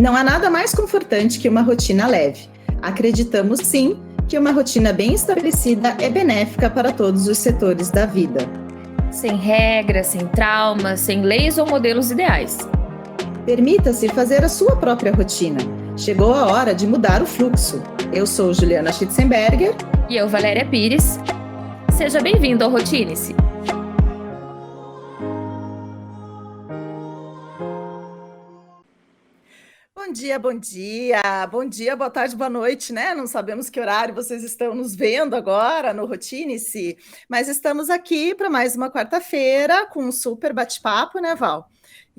Não há nada mais confortante que uma rotina leve. Acreditamos sim que uma rotina bem estabelecida é benéfica para todos os setores da vida. Sem regras, sem traumas, sem leis ou modelos ideais. Permita-se fazer a sua própria rotina. Chegou a hora de mudar o fluxo. Eu sou Juliana Schitzenberger. E eu, Valéria Pires. Seja bem-vindo ao Rotine-se. Bom dia, bom dia. Bom dia, boa tarde, boa noite, né? Não sabemos que horário vocês estão nos vendo agora no Rotine-se, mas estamos aqui para mais uma quarta-feira com um super bate-papo, né, Val?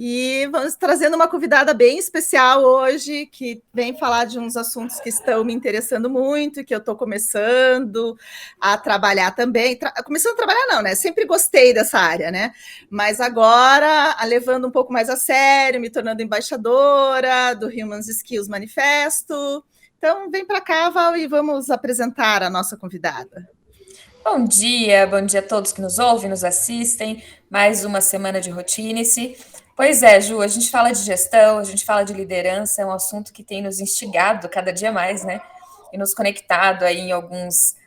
E vamos trazendo uma convidada bem especial hoje, que vem falar de uns assuntos que estão me interessando muito, que eu estou começando a trabalhar também. Começando a trabalhar não, né? Sempre gostei dessa área, né? Mas agora, levando um pouco mais a sério, me tornando embaixadora do Human Skills Manifesto. Então, vem para cá, Val, e vamos apresentar a nossa convidada. Bom dia a todos que nos ouvem, nos assistem. Mais uma semana de Rotine-se. Pois é, Ju, a gente fala de gestão, a gente fala de liderança, é um assunto que tem nos instigado cada dia mais, né? E nos conectado aí em algumas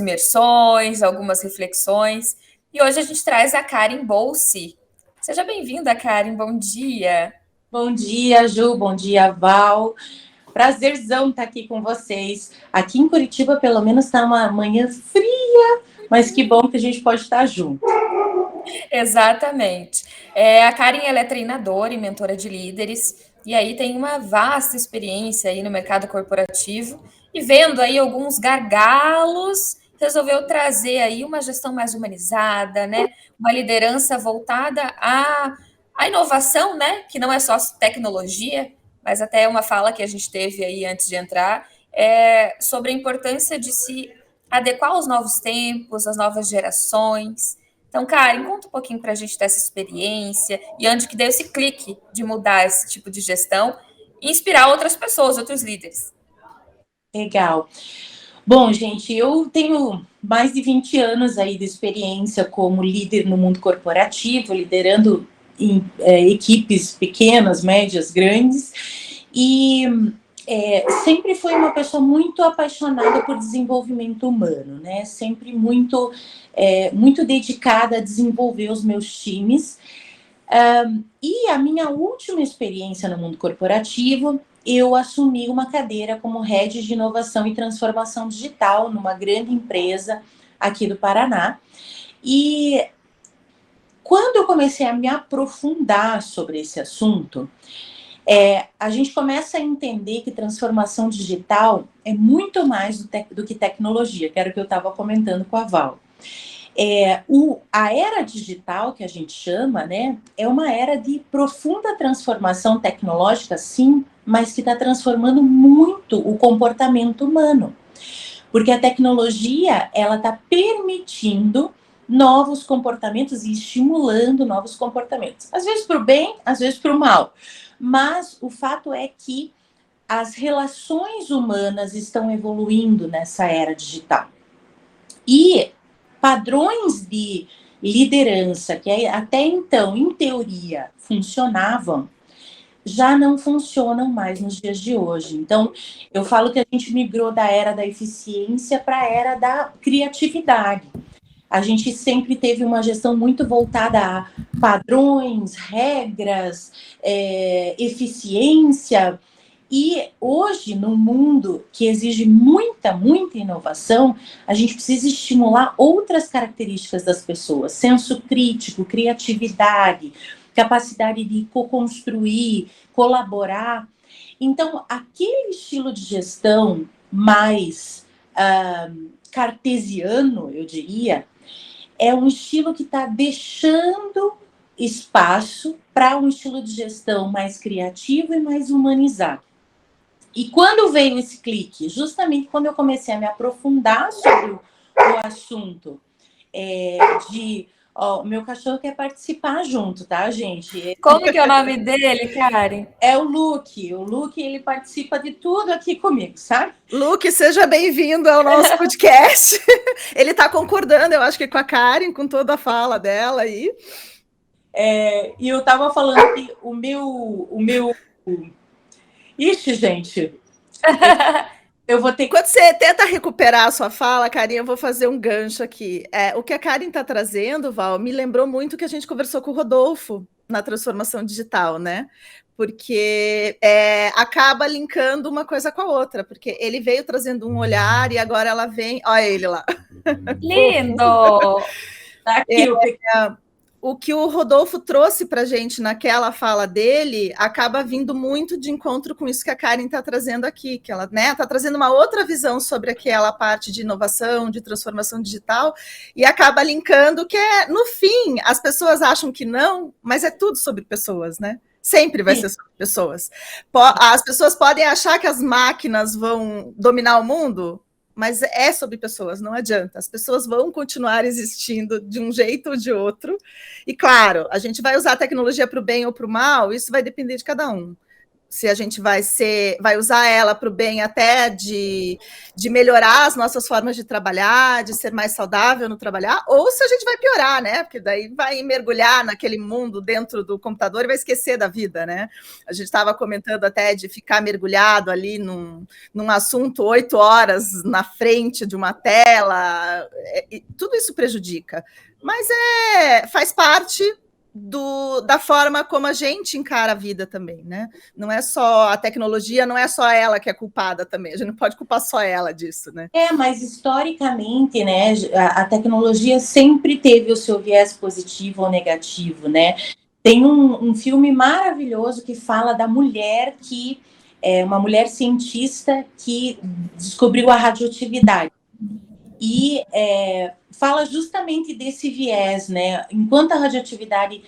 imersões, algumas reflexões. E hoje a gente traz a Karen Bolsi. Seja bem-vinda, Karen, bom dia. Bom dia, Ju, bom dia, Val. Prazerzão estar aqui com vocês. Aqui em Curitiba, pelo menos, está uma manhã fria, mas que bom que a gente pode estar junto. Exatamente. A Karen, ela é treinadora e mentora de líderes, e aí tem uma vasta experiência aí no mercado corporativo, e vendo aí alguns gargalos, resolveu trazer aí uma gestão mais humanizada, né? Uma liderança voltada à inovação, né? Que não é só tecnologia, mas até uma fala que a gente teve aí antes de entrar, sobre a importância de se adequar aos novos tempos, às novas gerações. Então, Karen, conta um pouquinho para a gente dessa experiência e onde que deu esse clique de mudar esse tipo de gestão e inspirar outras pessoas, outros líderes. Legal. Bom, gente, eu tenho mais de 20 anos aí de experiência como líder no mundo corporativo, liderando equipes pequenas, médias, grandes, e sempre fui uma pessoa muito apaixonada por desenvolvimento humano, né? Sempre muito dedicada a desenvolver os meus times. E a minha última experiência no mundo corporativo, eu assumi uma cadeira como Head de Inovação e Transformação Digital numa grande empresa aqui do Paraná. E quando eu comecei a me aprofundar sobre esse assunto, a gente começa a entender que transformação digital é muito mais do que tecnologia, que era o que eu estava comentando com a Val. A era digital, que a gente chama, né, é uma era de profunda transformação tecnológica, sim, mas que está transformando muito o comportamento humano. Porque a tecnologia, ela está permitindo novos comportamentos e estimulando novos comportamentos. Às vezes para o bem, às vezes para o mal. Mas o fato é que as relações humanas estão evoluindo nessa era digital. E padrões de liderança que até então, em teoria, funcionavam, já não funcionam mais nos dias de hoje. Então, eu falo que a gente migrou da era da eficiência para a era da criatividade. A gente sempre teve uma gestão muito voltada a padrões, regras, eficiência. E hoje, num mundo que exige muita inovação, a gente precisa estimular outras características das pessoas. Senso crítico, criatividade, capacidade de co-construir, colaborar. Então, aquele estilo de gestão mais cartesiano, eu diria, é um estilo que está deixando espaço para um estilo de gestão mais criativo e mais humanizado. E quando veio esse clique? Justamente quando eu comecei a me aprofundar sobre o assunto meu cachorro quer participar junto, tá, gente? Como que é o nome dele, Karen? É o Luke. O Luke, ele participa de tudo aqui comigo, sabe? Luke, seja bem-vindo ao nosso podcast. Ele está concordando, eu acho que com a Karen, com toda a fala dela aí. E eu estava falando que o meu Ixi, gente. Eu vou ter que... Quando você tenta recuperar a sua fala, Karin, eu vou fazer um gancho aqui. O que a Karin está trazendo, Val, me lembrou muito que a gente conversou com o Rodolfo na transformação digital, né? Porque acaba linkando uma coisa com a outra, porque ele veio trazendo um olhar e agora ela vem... Olha ele lá. Lindo! Tá aqui, o que o Rodolfo trouxe para a gente naquela fala dele acaba vindo muito de encontro com isso que a Karin está trazendo aqui, que ela está trazendo uma outra visão sobre aquela parte de inovação, de transformação digital, e acaba linkando que no fim, as pessoas acham que não, mas é tudo sobre pessoas, né? Sempre vai ser sobre pessoas. As pessoas podem achar que as máquinas vão dominar o mundo, mas é sobre pessoas, não adianta. As pessoas vão continuar existindo de um jeito ou de outro. E, claro, a gente vai usar a tecnologia para o bem ou para o mal, isso vai depender de cada um. Se a gente vai usar ela para o bem até de melhorar as nossas formas de trabalhar, de ser mais saudável no trabalhar, ou se a gente vai piorar, né? Porque daí vai mergulhar naquele mundo dentro do computador e vai esquecer da vida, né? A gente estava comentando até de ficar mergulhado ali num assunto 8 horas na frente de uma tela, tudo isso prejudica. Mas faz parte da forma como a gente encara a vida também, né? Não é só a tecnologia, não é só ela que é culpada também, a gente não pode culpar só ela disso, né? Mas historicamente, né, a tecnologia sempre teve o seu viés positivo ou negativo, né? Tem um filme maravilhoso que fala da mulher que uma mulher cientista que descobriu a radioatividade. E fala justamente desse viés, né? Enquanto a radioatividade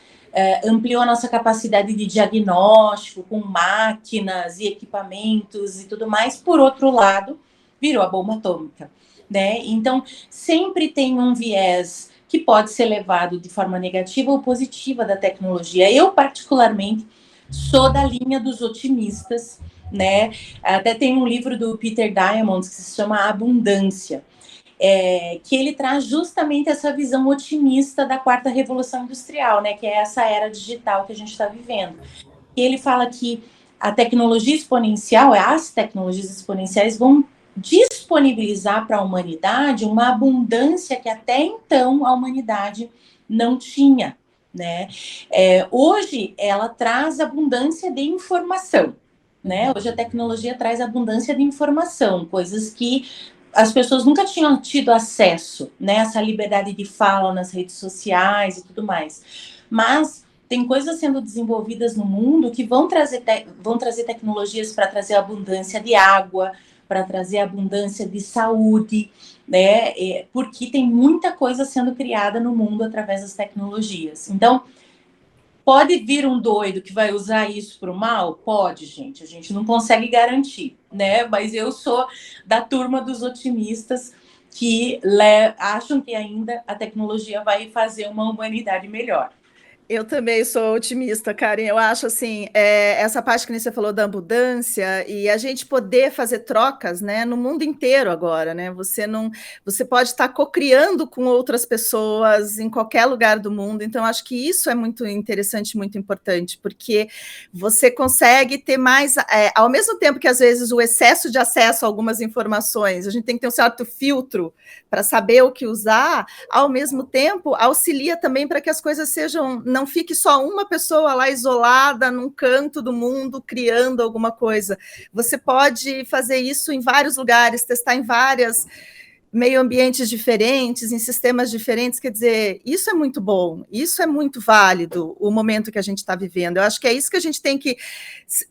ampliou a nossa capacidade de diagnóstico com máquinas e equipamentos e tudo mais, por outro lado, virou a bomba atômica, né? Então, sempre tem um viés que pode ser levado de forma negativa ou positiva da tecnologia. Eu, particularmente, sou da linha dos otimistas, né? Até tem um livro do Peter Diamandis que se chama Abundância, que ele traz justamente essa visão otimista da quarta revolução industrial, né, que é essa era digital que a gente está vivendo. E ele fala que a tecnologia exponencial, as tecnologias exponenciais vão disponibilizar para a humanidade uma abundância que até então a humanidade não tinha, né? Hoje ela traz abundância de informação, né? Hoje a tecnologia traz abundância de informação, coisas que as pessoas nunca tinham tido acesso, né, essa liberdade de fala nas redes sociais e tudo mais. Mas tem coisas sendo desenvolvidas no mundo que vão trazer tecnologias para trazer abundância de água, para trazer abundância de saúde, né, porque tem muita coisa sendo criada no mundo através das tecnologias. Então, pode vir um doido que vai usar isso para o mal? Pode, gente. A gente não consegue garantir, né? Mas eu sou da turma dos otimistas que acham que ainda a tecnologia vai fazer uma humanidade melhor. Eu também sou otimista, Karen. Eu acho assim, essa parte que você falou da abundância e a gente poder fazer trocas, né, no mundo inteiro agora, né? Você pode estar cocriando com outras pessoas em qualquer lugar do mundo. Então, acho que isso é muito interessante, muito importante, porque você consegue ter mais, ao mesmo tempo que às vezes o excesso de acesso a algumas informações, a gente tem que ter um certo filtro para saber o que usar, ao mesmo tempo auxilia também para que as coisas não fique só uma pessoa lá isolada num canto do mundo criando alguma coisa. Você pode fazer isso em vários lugares, testar em vários meio ambientes diferentes, em sistemas diferentes, quer dizer, isso é muito bom, isso é muito válido, o momento que a gente está vivendo. Eu acho que é isso que a gente tem que...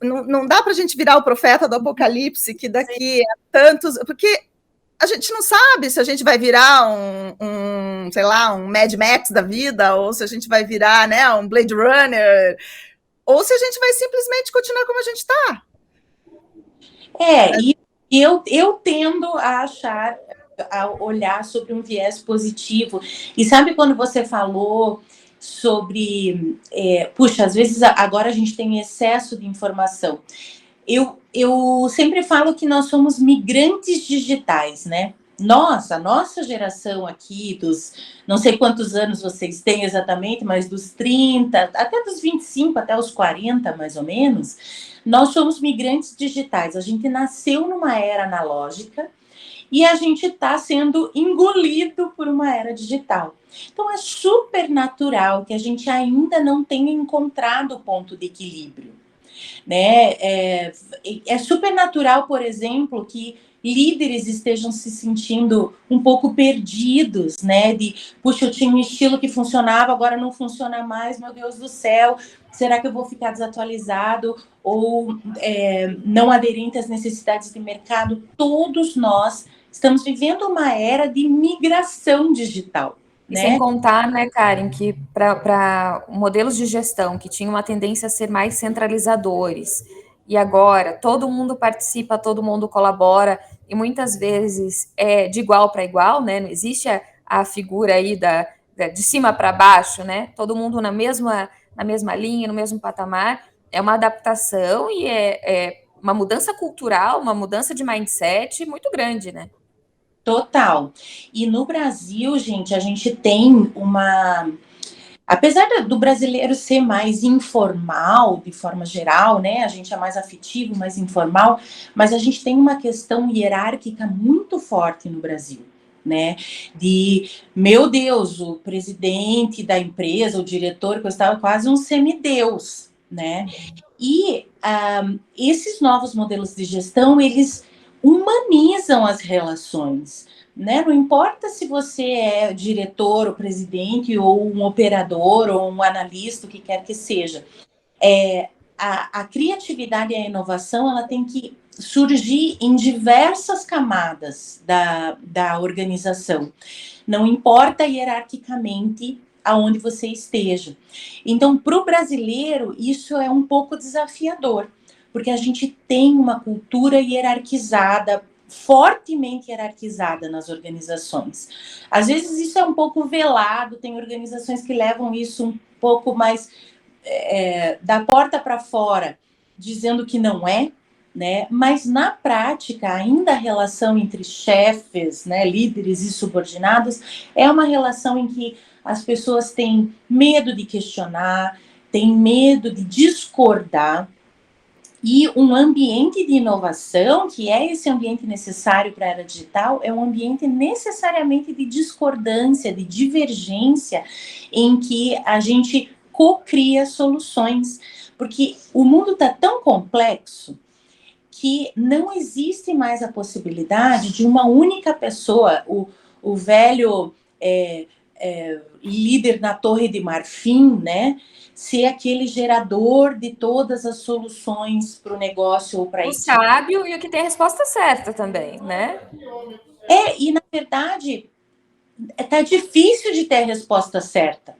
Não dá para a gente virar o profeta do apocalipse, que daqui a tantos... Porque a gente não sabe se a gente vai virar sei lá, um Mad Max da vida, ou se a gente vai virar, né, um Blade Runner, ou se a gente vai simplesmente continuar como a gente está. E eu tendo a olhar sobre um viés positivo. E sabe quando você falou sobre... puxa, às vezes agora a gente tem excesso de informação. Eu sempre falo que nós somos migrantes digitais, né? A nossa geração aqui, dos não sei quantos anos vocês têm exatamente, mas dos 30, até dos 25, até os 40, mais ou menos, Nós somos migrantes digitais, a gente nasceu numa era analógica e a gente está sendo engolido por uma era digital. Então é super natural que a gente ainda não tenha encontrado o ponto de equilíbrio, né? É super natural, por exemplo, que líderes estejam se sentindo um pouco perdidos, né? Puxa, eu tinha um estilo que funcionava, agora não funciona mais, meu Deus do céu, será que eu vou ficar desatualizado ou não aderente às necessidades de mercado? Todos nós estamos vivendo uma era de migração digital. E sem contar, né, Karen, que para modelos de gestão que tinham uma tendência a ser mais centralizadores, e agora todo mundo participa, todo mundo colabora, e muitas vezes é de igual para igual, né? Não existe a figura aí de cima para baixo, né? Todo mundo na mesma linha, no mesmo patamar. É uma adaptação e é uma mudança cultural, uma mudança de mindset muito grande, né? Total. E no Brasil, gente, a gente tem uma... Apesar do brasileiro ser mais informal, de forma geral, né? A gente é mais afetivo, mais informal, mas a gente tem uma questão hierárquica muito forte no Brasil, né? Meu Deus, o presidente da empresa, o diretor, que estava quase um semideus, né? E esses novos modelos de gestão, eles humanizam as relações, né? Não importa se você é diretor, ou presidente, ou um operador, ou um analista, o que quer que seja. A criatividade e a inovação, ela tem que surgir em diversas camadas da organização. Não importa hierarquicamente aonde você esteja. Então, para o brasileiro, isso é um pouco desafiador, porque a gente tem uma cultura hierarquizada, fortemente hierarquizada nas organizações. Às vezes isso é um pouco velado, tem organizações que levam isso um pouco mais da porta para fora, dizendo que não é, né? Mas na prática, ainda a relação entre chefes, né, líderes e subordinados é uma relação em que as pessoas têm medo de questionar, têm medo de discordar, e um ambiente de inovação, que é esse ambiente necessário para a era digital, é um ambiente necessariamente de discordância, de divergência, em que a gente co-cria soluções. Porque o mundo está tão complexo que não existe mais a possibilidade de uma única pessoa, o velho líder na Torre de Marfim, né, ser aquele gerador de todas as soluções para o negócio ou para a equipe. O sábio e o que tem a resposta certa também, né? E na verdade, tá difícil de ter a resposta certa.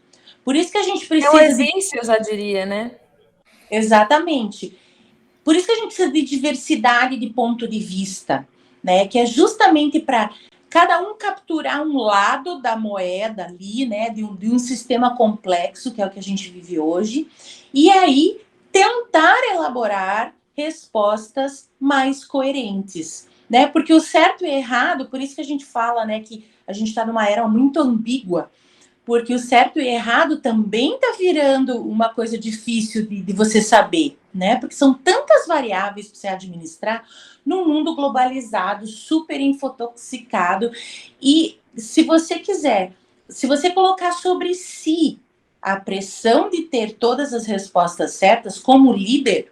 Por isso que a gente precisa... Não existe, eu já diria, né? Exatamente. Por isso que a gente precisa de diversidade de ponto de vista, né? Que é justamente para cada um capturar um lado da moeda ali, né? De um sistema complexo, que é o que a gente vive hoje, e aí tentar elaborar respostas mais coerentes, né? Porque o certo e errado, por isso que a gente fala, né, que a gente está numa era muito ambígua, porque o certo e errado também está virando uma coisa difícil de você saber, né? Porque são tantas variáveis para você administrar num mundo globalizado, super infotoxicado. E se você quiser, se você colocar sobre si a pressão de ter todas as respostas certas como líder,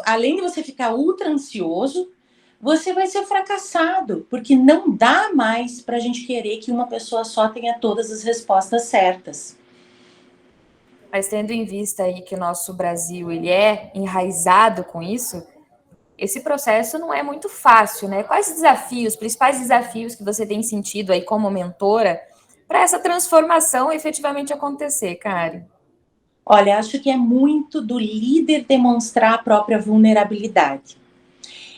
além de você ficar ultra ansioso, você vai ser fracassado, porque não dá mais para a gente querer que uma pessoa só tenha todas as respostas certas. Mas tendo em vista aí que o nosso Brasil ele é enraizado com isso, esse processo não é muito fácil, né? Quais desafios, principais desafios que você tem sentido aí como mentora para essa transformação efetivamente acontecer, Karen? Olha, acho que é muito do líder demonstrar a própria vulnerabilidade.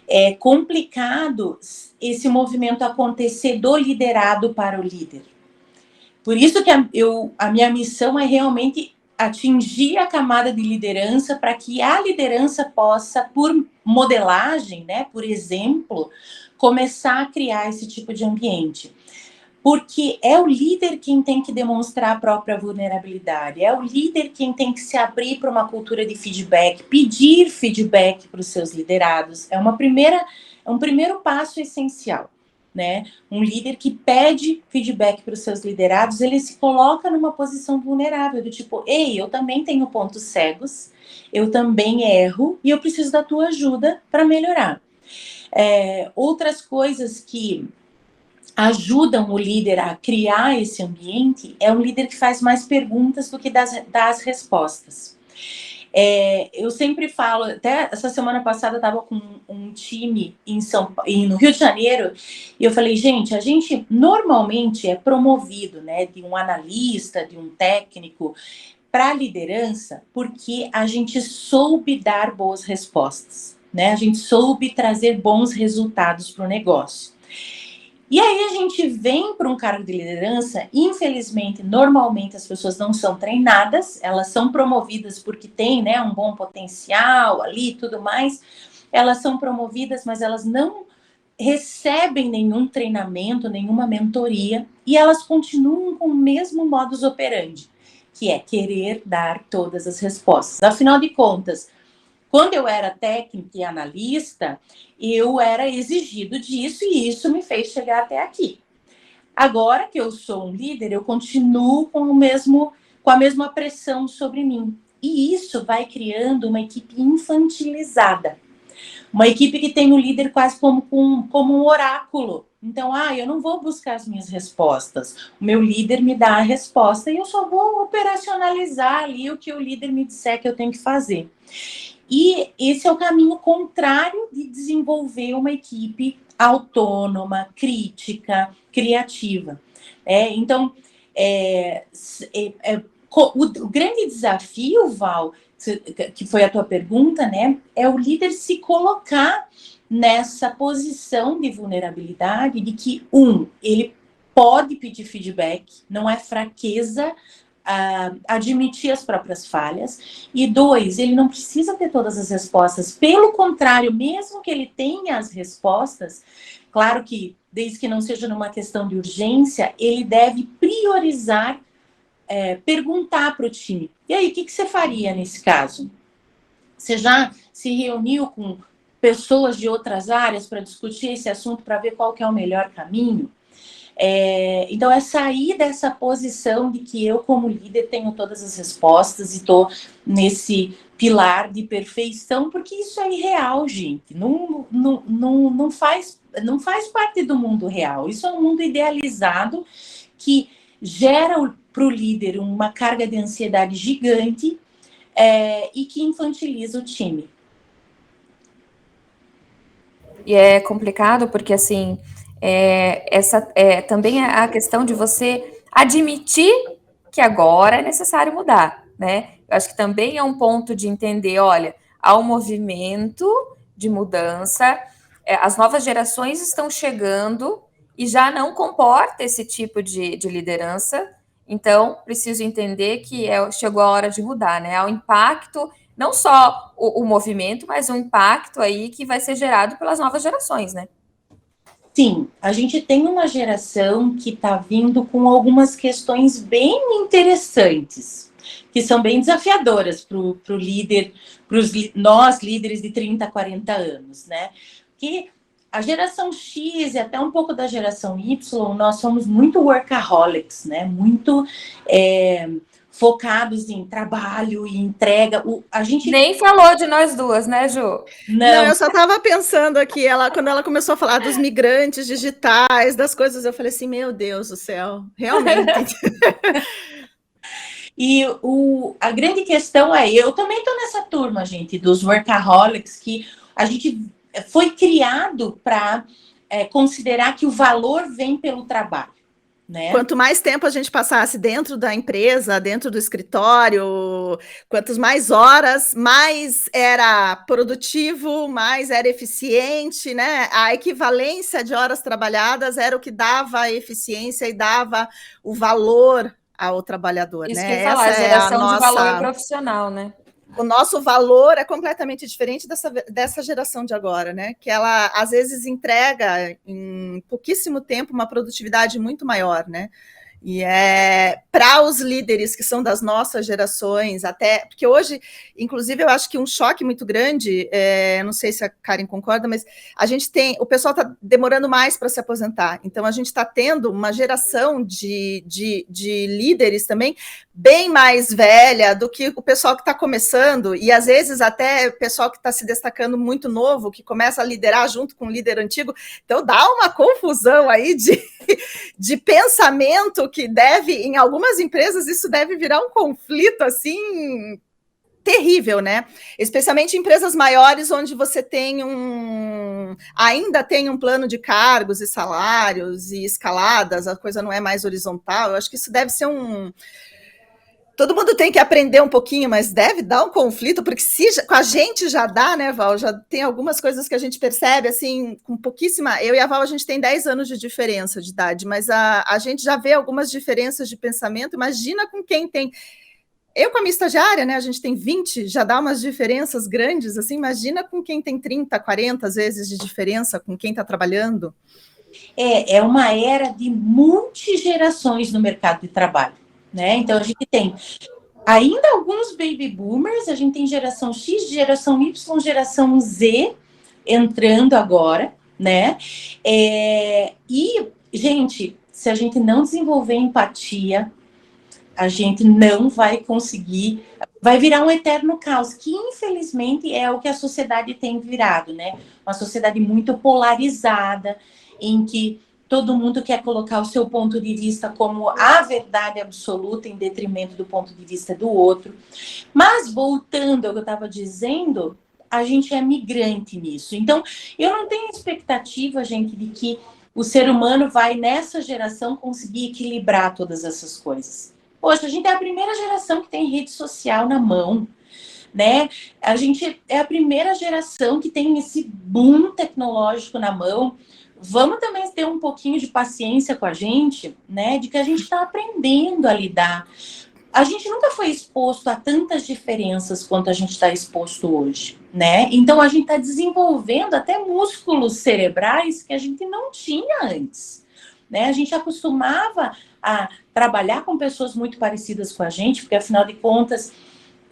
É complicado esse movimento acontecer do liderado para o líder. Por isso que a minha missão é realmente atingir a camada de liderança para que a liderança possa, por modelagem, né, por exemplo, começar a criar esse tipo de ambiente. Porque é o líder quem tem que demonstrar a própria vulnerabilidade, é o líder quem tem que se abrir para uma cultura de feedback, pedir feedback para os seus liderados. É um primeiro passo essencial, né? Um líder que pede feedback para os seus liderados, ele se coloca numa posição vulnerável, do tipo, ei, eu também tenho pontos cegos, eu também erro e eu preciso da tua ajuda para melhorar. Outras coisas que ajudam o líder a criar esse ambiente é um líder que faz mais perguntas do que dá as respostas. Eu sempre falo, até essa semana passada eu estava com um time no Rio de Janeiro, e eu falei, gente, a gente normalmente é promovido, né, de um analista, de um técnico, para a liderança, porque a gente soube dar boas respostas, né? A gente soube trazer bons resultados para o negócio. E aí a gente vem para um cargo de liderança, infelizmente, normalmente as pessoas não são treinadas, elas são promovidas porque têm, né, um bom potencial ali e tudo mais, elas são promovidas, mas elas não recebem nenhum treinamento, nenhuma mentoria, e elas continuam com o mesmo modus operandi, que é querer dar todas as respostas. Afinal de contas, quando eu era técnica e analista, eu era exigido disso e isso me fez chegar até aqui. Agora que eu sou um líder, eu continuo com a mesma pressão sobre mim. E isso vai criando uma equipe infantilizada. Uma equipe que tem o líder quase como um oráculo. Então, eu não vou buscar as minhas respostas. O meu líder me dá a resposta e eu só vou operacionalizar ali o que o líder me disser que eu tenho que fazer. E esse é o caminho contrário de desenvolver uma equipe autônoma, crítica, criativa. Então, o grande desafio, Val, que foi a tua pergunta, né, é o líder se colocar nessa posição de vulnerabilidade, de que, ele pode pedir feedback, não é fraqueza admitir as próprias falhas, e 2, ele não precisa ter todas as respostas, pelo contrário, mesmo que ele tenha as respostas, claro que, desde que não seja numa questão de urgência, ele deve priorizar, perguntar para o time, e aí, o que você faria nesse caso? Você já se reuniu com pessoas de outras áreas para discutir esse assunto, para ver qual que é o melhor caminho? Então, é sair dessa posição de que eu, como líder, tenho todas as respostas e estou nesse pilar de perfeição, porque isso é irreal, gente. Não faz parte do mundo real. Isso é um mundo idealizado que gera para o líder uma carga de ansiedade gigante e que infantiliza o time. E é complicado porque, assim, também é a questão de você admitir que agora é necessário mudar, né? Eu acho que também é um ponto de entender, olha, há um movimento de mudança, as novas gerações estão chegando e já não comporta esse tipo de liderança, então preciso entender que chegou a hora de mudar, né? Há um impacto, não só o movimento, mas um impacto aí que vai ser gerado pelas novas gerações, né? Sim, a gente tem uma geração que está vindo com algumas questões bem interessantes, que são bem desafiadoras para o líder, para nós líderes de 30, 40 anos, né? Que a geração X e até um pouco da geração Y, nós somos muito workaholics, né? Muito focados em trabalho e entrega. A gente nem falou de nós duas, né, Ju? Não, eu só estava pensando aqui, quando ela começou a falar dos migrantes digitais, das coisas, eu falei assim, meu Deus do céu, realmente. E a grande questão eu também estou nessa turma, gente, dos workaholics, que a gente foi criado para considerar que o valor vem pelo trabalho. Né? Quanto mais tempo a gente passasse dentro da empresa, dentro do escritório, quantas mais horas, mais era produtivo, mais era eficiente, né? A equivalência de horas trabalhadas era o que dava a eficiência e dava o valor ao trabalhador, Isso né? que eu ia falar, Essa a geração é a de valor nossa profissional, né? o nosso valor é completamente diferente dessa geração de agora, né? Que ela, às vezes, entrega em pouquíssimo tempo uma produtividade muito maior, né? E para os líderes que são das nossas gerações, até porque hoje, inclusive, eu acho que um choque muito grande, não sei se a Karen concorda, mas a gente tem, o pessoal está demorando mais para se aposentar, então a gente está tendo uma geração de líderes também bem mais velha do que o pessoal que está começando, e às vezes até o pessoal que está se destacando muito novo, que começa a liderar junto com o líder antigo, então dá uma confusão aí de pensamento que deve, em algumas empresas, isso deve virar um conflito, assim, terrível, né? Especialmente em empresas maiores, onde você tem ainda tem um plano de cargos e salários e escaladas, a coisa não é mais horizontal. Eu acho que isso deve ser todo mundo tem que aprender um pouquinho, mas deve dar um conflito, porque se com a gente já dá, né, Val? Já tem algumas coisas que a gente percebe, assim, com pouquíssima... Eu e a Val, a gente tem 10 anos de diferença de idade, mas a gente já vê algumas diferenças de pensamento. Imagina com quem tem... Eu, com a minha estagiária, né, a gente tem 20, já dá umas diferenças grandes, assim, imagina com quem tem 30, 40, às vezes, de diferença, com quem está trabalhando. É uma era de multigerações no mercado de trabalho, né? Então, a gente tem ainda alguns baby boomers, a gente tem geração X, geração Y, geração Z entrando agora, né? E, gente, se a gente não desenvolver empatia, a gente não vai conseguir, vai virar um eterno caos, que infelizmente é o que a sociedade tem virado, né? Uma sociedade muito polarizada, em que todo mundo quer colocar o seu ponto de vista como a verdade absoluta em detrimento do ponto de vista do outro. Mas, voltando ao que eu estava dizendo, a gente é migrante nisso. Então, eu não tenho expectativa, gente, de que o ser humano vai, nessa geração, conseguir equilibrar todas essas coisas. Poxa, a gente é a primeira geração que tem rede social na mão, né? A gente é a primeira geração que tem esse boom tecnológico na mão. Vamos também ter um pouquinho de paciência com a gente, né? De que a gente está aprendendo a lidar. A gente nunca foi exposto a tantas diferenças quanto a gente está exposto hoje, né? Então, a gente está desenvolvendo até músculos cerebrais que a gente não tinha antes, né? A gente acostumava a trabalhar com pessoas muito parecidas com a gente, porque, afinal de contas,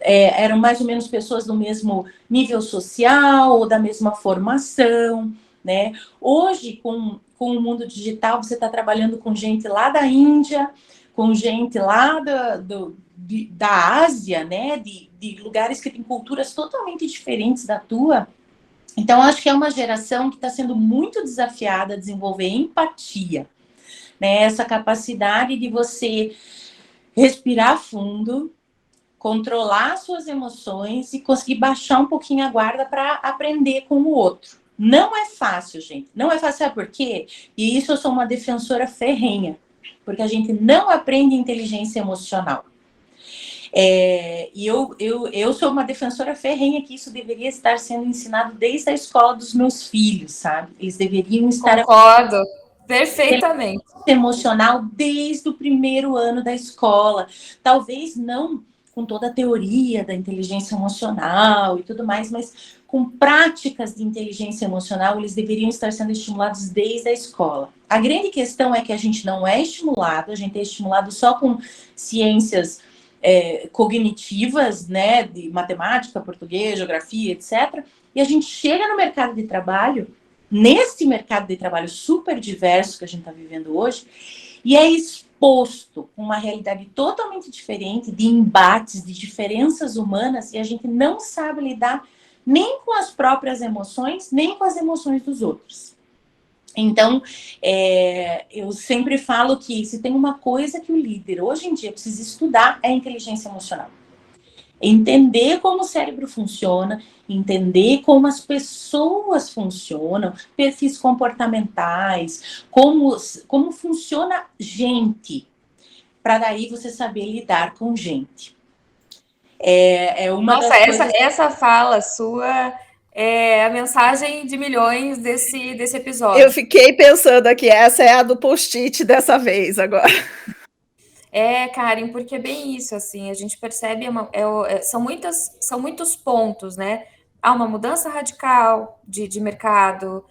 eram mais ou menos pessoas do mesmo nível social ou da mesma formação, né? Hoje, com o mundo digital, você está trabalhando com gente lá da Índia, com gente lá da Ásia, né? De lugares que têm culturas totalmente diferentes da tua. Então, acho que é uma geração que está sendo muito desafiada a desenvolver empatia, né? Essa capacidade de você respirar fundo, controlar suas emoções e conseguir baixar um pouquinho a guarda para aprender com o outro. Não é fácil, gente. Não é fácil, sabe por quê? E isso eu sou uma defensora ferrenha, porque a gente não aprende inteligência emocional. E eu sou uma defensora ferrenha que isso deveria estar sendo ensinado desde a escola dos meus filhos, sabe? Eles deveriam estar... Concordo perfeitamente. Emocional desde o primeiro ano da escola. Talvez não com toda a teoria da inteligência emocional e tudo mais, mas com práticas de inteligência emocional, eles deveriam estar sendo estimulados desde a escola. A grande questão é que a gente não é estimulado, a gente é estimulado só com ciências cognitivas, né, de matemática, português, geografia, etc. E a gente chega no mercado de trabalho, nesse mercado de trabalho super diverso que a gente está vivendo hoje, e é exposto a uma realidade totalmente diferente, de embates, de diferenças humanas, e a gente não sabe lidar nem com as próprias emoções, nem com as emoções dos outros. Então, eu sempre falo que se tem uma coisa que o líder hoje em dia precisa estudar, é a inteligência emocional. Entender como o cérebro funciona, entender como as pessoas funcionam, perfis comportamentais, como funciona gente, para daí você saber lidar com gente. Nossa, essa fala sua é a mensagem de milhões desse episódio. Eu fiquei pensando aqui, essa é a do post-it dessa vez agora. Karen, porque é bem isso, assim, a gente percebe, são muitos pontos, né? Há uma mudança radical de mercado,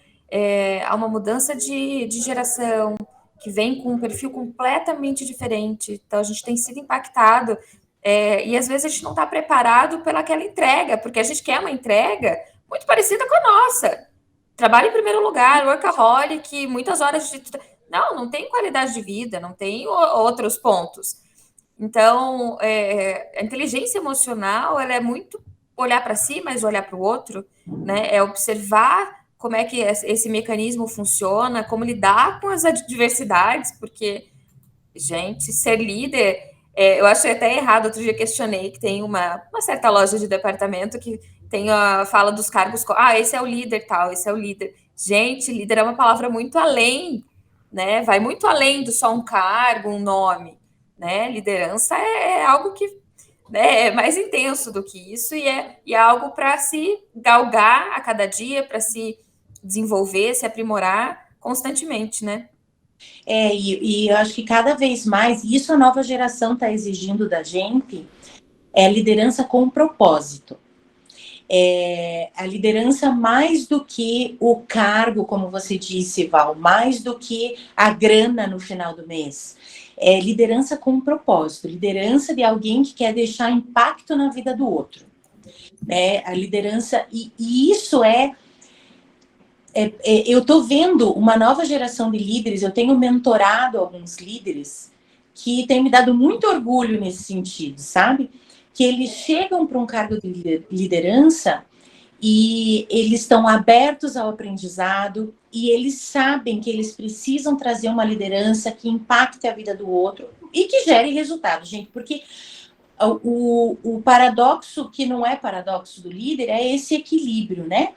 há uma mudança de geração, que vem com um perfil completamente diferente, então a gente tem sido impactado, e às vezes a gente não está preparado pelaquela entrega, porque a gente quer uma entrega muito parecida com a nossa. Trabalho em primeiro lugar, workaholic, muitas horas de... Não tem qualidade de vida, não tem outros pontos. Então, a inteligência emocional, ela é muito olhar para si, mas olhar para o outro, né? É observar como é que esse mecanismo funciona, como lidar com as adversidades, porque, gente, ser líder, eu acho até errado, outro dia questionei que tem uma certa loja de departamento que tem a fala dos cargos, esse é o líder tal, esse é o líder. Gente, líder é uma palavra muito além, né? Vai muito além do só um cargo, um nome, né? Liderança é algo que, né, é mais intenso do que isso e é algo para se galgar a cada dia, para se desenvolver, se aprimorar constantemente, né? E eu acho que cada vez mais, isso a nova geração está exigindo da gente, é liderança com propósito. A liderança mais do que o cargo, como você disse, Val, mais do que a grana no final do mês. É liderança com propósito, liderança de alguém que quer deixar impacto na vida do outro. A liderança, e isso eu estou vendo uma nova geração de líderes, eu tenho mentorado alguns líderes que têm me dado muito orgulho nesse sentido, sabe? Que eles chegam para um cargo de liderança e eles estão abertos ao aprendizado e eles sabem que eles precisam trazer uma liderança que impacte a vida do outro e que gere resultado, gente, porque o paradoxo que não é paradoxo do líder é esse equilíbrio, né?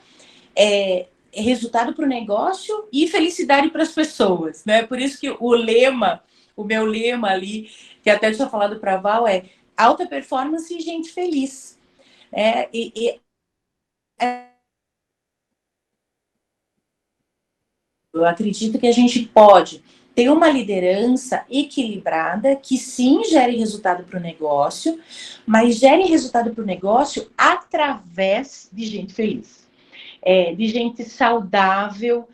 É resultado para o negócio e felicidade para as pessoas, né? Por isso que o meu lema ali, que até tinha falado para a Val, é alta performance e gente feliz. Eu acredito que a gente pode ter uma liderança equilibrada que sim gere resultado para o negócio, mas gere resultado para o negócio através de gente feliz. De gente saudável,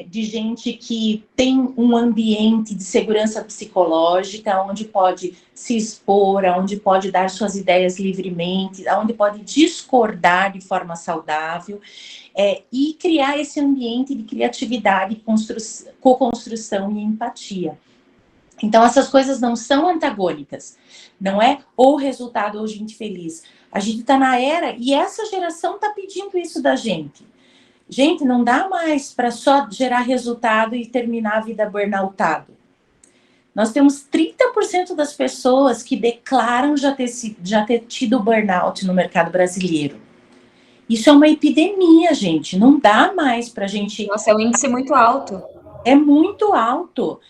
de gente que tem um ambiente de segurança psicológica, onde pode se expor, onde pode dar suas ideias livremente, onde pode discordar de forma saudável, e criar esse ambiente de criatividade, co-construção e empatia. Então, essas coisas não são antagônicas, não é ou resultado ou gente feliz. A gente está na era, e essa geração está pedindo isso da gente. Gente, não dá mais para só gerar resultado e terminar a vida burnoutado. Nós temos 30% das pessoas que declaram já ter tido burnout no mercado brasileiro. Isso é uma epidemia, gente. Não dá mais para a gente... Nossa, é um índice muito alto. É muito alto.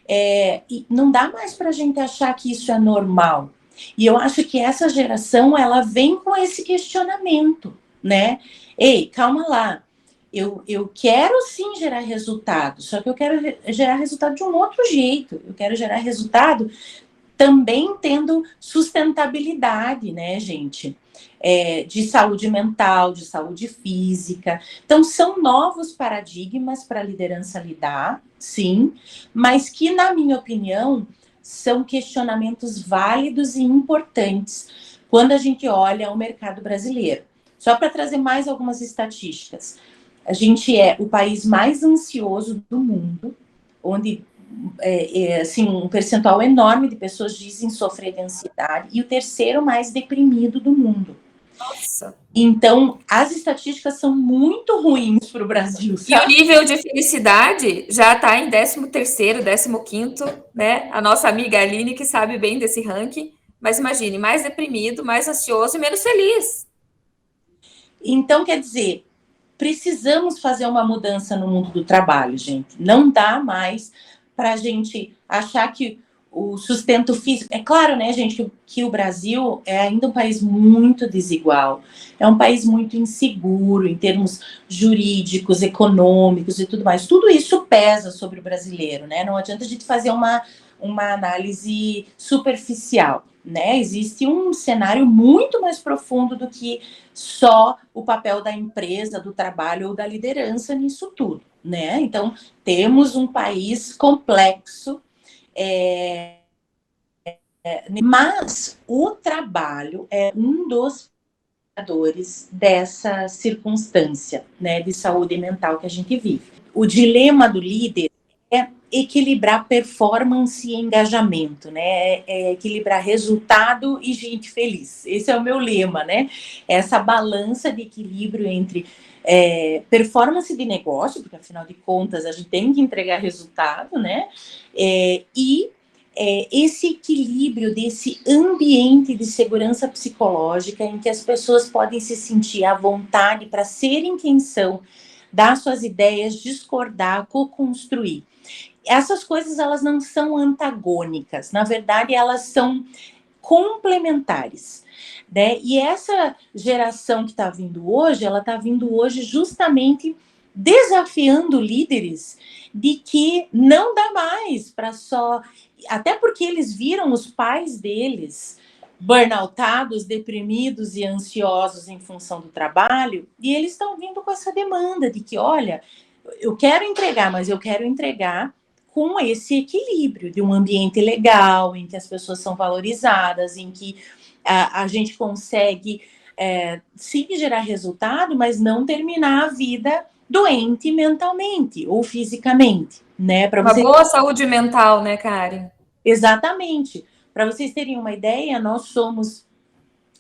E não dá mais para a gente achar que isso é normal. E eu acho que essa geração, ela vem com esse questionamento, né? Ei, calma lá. Eu quero sim gerar resultado, só que eu quero gerar resultado de um outro jeito. Eu quero gerar resultado também tendo sustentabilidade, né, gente? De saúde mental, de saúde física. Então, são novos paradigmas para a liderança lidar, sim, mas que, na minha opinião, são questionamentos válidos e importantes quando a gente olha o mercado brasileiro. Só para trazer mais algumas estatísticas. A gente é o país mais ansioso do mundo, onde assim, um percentual enorme de pessoas dizem sofrer de ansiedade, e o terceiro mais deprimido do mundo. Nossa. Então, as estatísticas são muito ruins para o Brasil, sabe? E o nível de felicidade já está em 13º, 15º, né? A nossa amiga Aline, que sabe bem desse ranking, mas imagine, mais deprimido, mais ansioso e menos feliz. Então, quer dizer, precisamos fazer uma mudança no mundo do trabalho, gente. Não dá mais para a gente achar que o sustento físico... É claro, né, gente, que o Brasil é ainda um país muito desigual. É um país muito inseguro em termos jurídicos, econômicos e tudo mais. Tudo isso pesa sobre o brasileiro, né? Não adianta a gente fazer uma uma análise superficial, né? Existe um cenário muito mais profundo do que só o papel da empresa, do trabalho ou da liderança nisso tudo, né? Então, temos um país complexo, mas o trabalho é um dos indicadores dessa circunstância, né, de saúde mental que a gente vive. O dilema do líder é equilibrar performance e engajamento, né? É equilibrar resultado e gente feliz. Esse é o meu lema, né? Essa balança de equilíbrio entre performance de negócio, porque afinal de contas a gente tem que entregar resultado, né? E esse equilíbrio desse ambiente de segurança psicológica em que as pessoas podem se sentir à vontade para serem quem são, dar suas ideias, discordar, co-construir. Essas coisas, elas não são antagônicas, na verdade, elas são complementares, né? E essa geração que está vindo hoje, ela está vindo hoje justamente desafiando líderes de que não dá mais para só... Até porque eles viram os pais deles burnoutados, deprimidos e ansiosos em função do trabalho, e eles estão vindo com essa demanda de que, olha, eu quero entregar, mas eu quero entregar com esse equilíbrio de um ambiente legal, em que as pessoas são valorizadas, em que a gente consegue sim gerar resultado, mas não terminar a vida doente mentalmente ou fisicamente, né? Uma boa saúde mental, né, Karen? Exatamente. Para vocês terem uma ideia, nós somos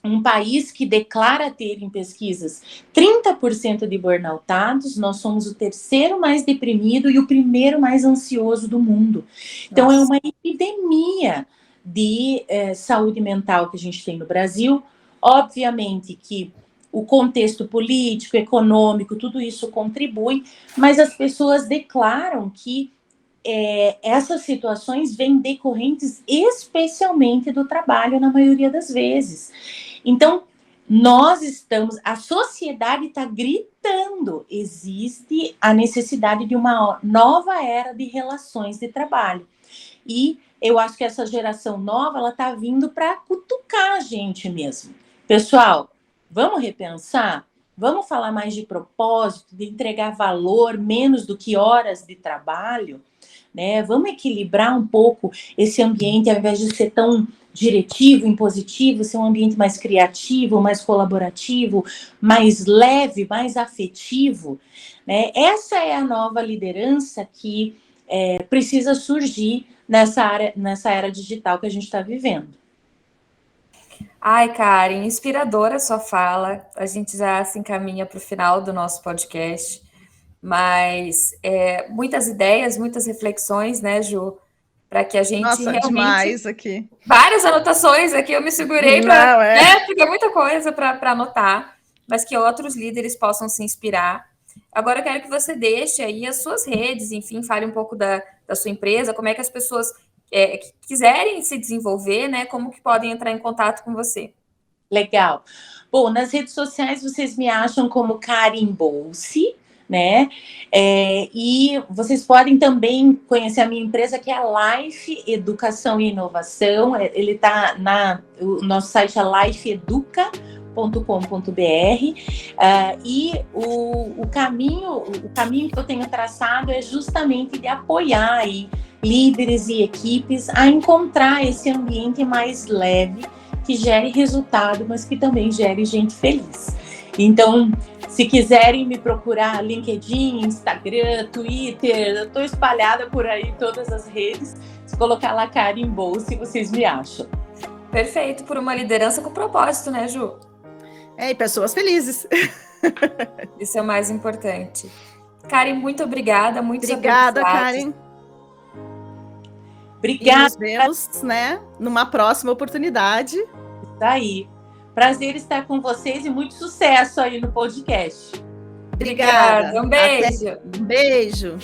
um país que declara ter em pesquisas 30% de burnoutados, nós somos o terceiro mais deprimido e o primeiro mais ansioso do mundo. Então, nossa, é uma epidemia de saúde mental que a gente tem no Brasil. Obviamente que o contexto político, econômico, tudo isso contribui, mas as pessoas declaram que essas situações vêm decorrentes especialmente do trabalho, na maioria das vezes. Então, a sociedade está gritando, existe a necessidade de uma nova era de relações de trabalho. E eu acho que essa geração nova, ela está vindo para cutucar a gente mesmo. Pessoal, vamos repensar? Vamos falar mais de propósito, de entregar valor, menos do que horas de trabalho? Né? Vamos equilibrar um pouco esse ambiente, ao invés de ser tão diretivo, impositivo, ser um ambiente mais criativo, mais colaborativo, mais leve, mais afetivo, né? Essa é a nova liderança que precisa surgir nessa era digital que a gente está vivendo. Ai, Karen, inspiradora a sua fala. A gente já se encaminha para o final do nosso podcast, mas muitas ideias, muitas reflexões, né, Ju? Para que a gente realmente... demais aqui. Várias anotações aqui, eu me segurei para... Porque é muita coisa para anotar, mas que outros líderes possam se inspirar. Agora eu quero que você deixe aí as suas redes, enfim, fale um pouco da sua empresa, como é que as pessoas que quiserem se desenvolver, né, como que podem entrar em contato com você. Legal. Bom, nas redes sociais vocês me acham como Karen Bolsi, né? E vocês podem também conhecer a minha empresa, que é a Life Educação e Inovação. Ele está o nosso site é lifeeduca.com.br, e o caminho que eu tenho traçado é justamente de apoiar aí líderes e equipes a encontrar esse ambiente mais leve, que gere resultado, mas que também gere gente feliz. Então, se quiserem me procurar, LinkedIn, Instagram, Twitter, eu estou espalhada por aí em todas as redes. Se colocar lá Karen Bolsi, vocês me acham. Perfeito, por uma liderança com propósito, né, Ju? E pessoas felizes. Isso é o mais importante. Karen, muito obrigada. Obrigada, Karen. Obrigada. E nos vemos, né, numa próxima oportunidade. Isso aí. Prazer estar com vocês e muito sucesso aí no podcast. Obrigada. Um beijo. Um beijo.